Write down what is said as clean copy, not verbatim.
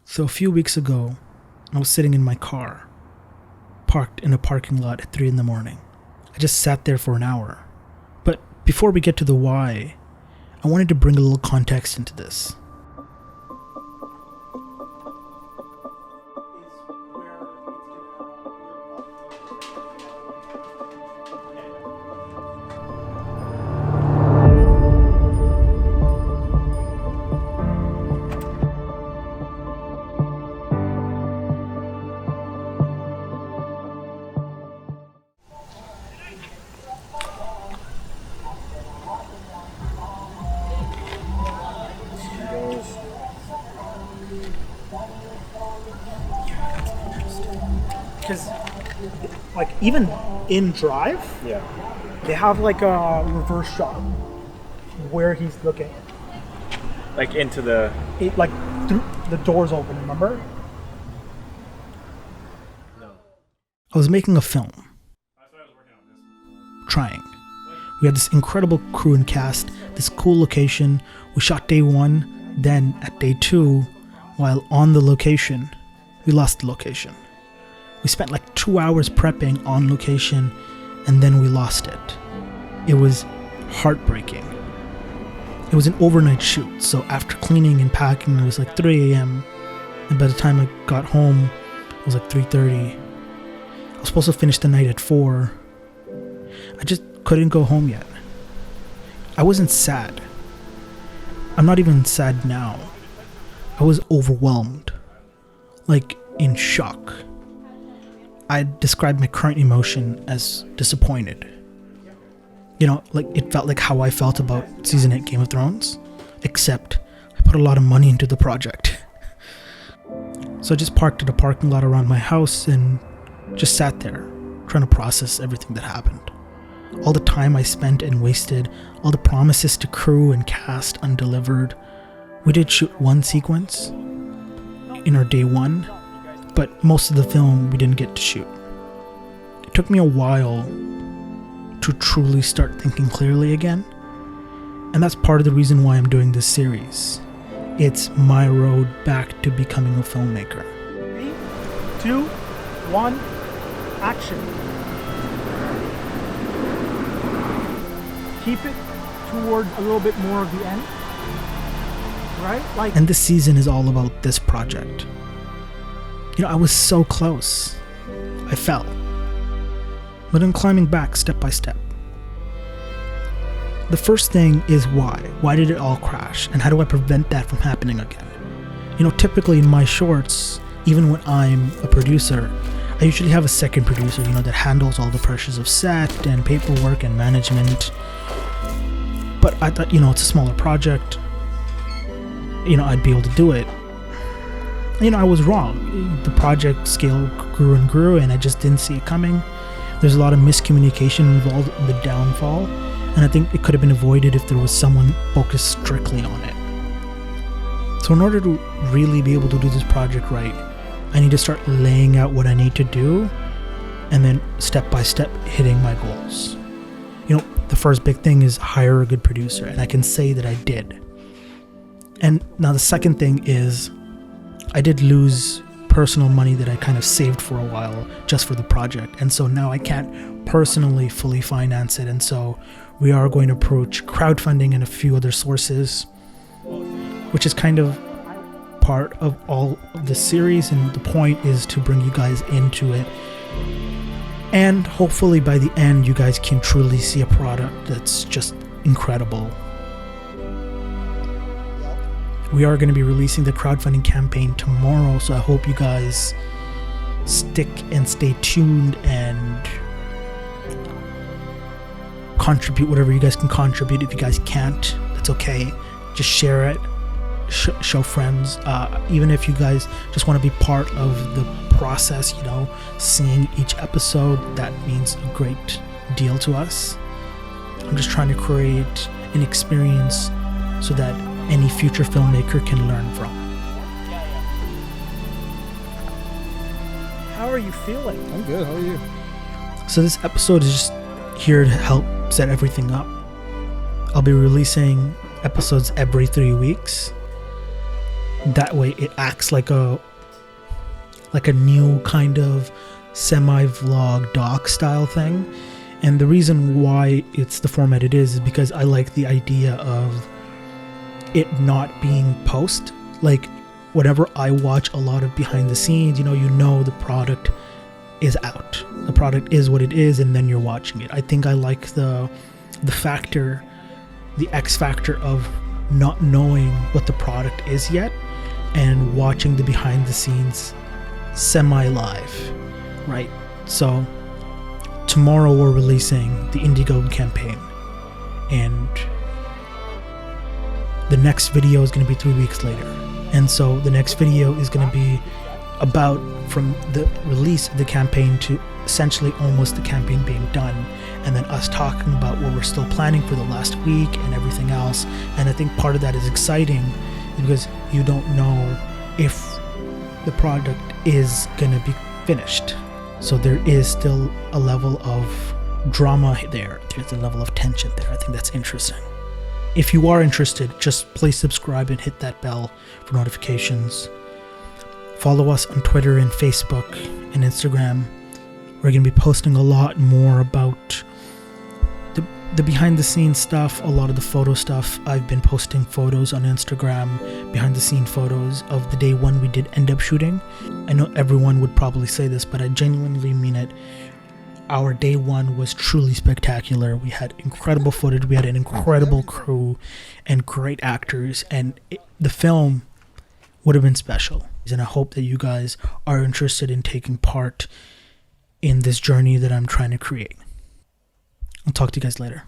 So a few weeks ago, I was sitting in my car, parked in a parking lot at 3 in the morning. I just sat there for an hour. But before we get to the why, I wanted to bring a little context into this. Because, like, even in Drive, they have like a reverse shot where he's looking. Like into the... the doors open, remember? No. I was making a film. Trying. We had this incredible crew and cast, this cool location. We shot day 1, then at day 2, while on the location, we lost the location. We spent like 2 hours prepping on location, and then we lost it. It was heartbreaking. It was an overnight shoot, so after cleaning and packing, it was like 3 a.m. And by the time I got home, it was like 3:30. I was supposed to finish the night at 4. I just couldn't go home yet. I wasn't sad. I'm not even sad now. I was overwhelmed. Like, in shock. I described my current emotion as disappointed. You know, like it felt like how I felt about season 8 Game of Thrones, except I put a lot of money into the project. So I just parked at a parking lot around my house and just sat there, trying to process everything that happened. All the time I spent and wasted, all the promises to crew and cast undelivered. We did shoot one sequence in our day 1, but most of the film we didn't get to shoot. It took me a while to truly start thinking clearly again, and that's part of the reason why I'm doing this series. It's my road back to becoming a filmmaker. 3, 2, 1, action. Keep it towards a little bit more of the end, right? And this season is all about this project. You know, I was so close. I fell. But I'm climbing back step by step. The first thing is why. Why did it all crash? And how do I prevent that from happening again? You know, typically in my shorts, even when I'm a producer, I usually have a second producer, you know, that handles all the pressures of set and paperwork and management. But I thought, you know, it's a smaller project. You know, I'd be able to do it. You know, I was wrong. The project scale grew and grew, and I just didn't see it coming. There's a lot of miscommunication involved in the downfall, and I think it could have been avoided if there was someone focused strictly on it. So in order to really be able to do this project right, I need to start laying out what I need to do, and then step by step hitting my goals. You know, the first big thing is hire a good producer, and I can say that I did. And now the second thing is, I did lose personal money that I kind of saved for a while just for the project, and so now I can't personally fully finance it, and so we are going to approach crowdfunding and a few other sources, which is kind of part of all of the series, and the point is to bring you guys into it, and hopefully by the end you guys can truly see a product that's just incredible. We are going to be releasing the crowdfunding campaign tomorrow, so I hope you guys stick and stay tuned and contribute whatever you guys can contribute. If you guys can't, that's okay. Just share it, show friends. Even if you guys just want to be part of the process, you know, seeing each episode, that means a great deal to us. I'm just trying to create an experience so that any future filmmaker can learn from. How are you feeling? I'm good. How are you? So this episode is just here to help set everything up. I'll be releasing episodes every 3 weeks. That way it acts like a new kind of semi-vlog doc style thing. And the reason why it's the format it is because I like the idea of it not being post. Like, whenever I watch a lot of behind the scenes, you know the product is out. The product is what it is, and then you're watching it. I think I like the factor, the X factor of not knowing what the product is yet and watching the behind the scenes semi-live, right? So tomorrow we're releasing the Indiegogo campaign, and the next video is going to be 3 weeks later. And so the next video is going to be about from the release of the campaign to essentially almost the campaign being done, and then us talking about what we're still planning for the last week and everything else. And I think part of that is exciting because you don't know if the product is going to be finished. So there is still a level of drama there. There's a level of tension there. I think that's interesting. If you are interested, just please subscribe and hit that bell for notifications. Follow us on Twitter and Facebook and Instagram. We're going to be posting a lot more about the behind the scenes stuff, a lot of the photo stuff. I've been posting photos on Instagram, behind the scene photos of the day one we did end up shooting. I know everyone would probably say this, but I genuinely mean it. Our day one was truly spectacular. We had incredible footage, we had an incredible crew and great actors, and the film would have been special. And I hope that you guys are interested in taking part in this journey that I'm trying to create. I'll talk to you guys later.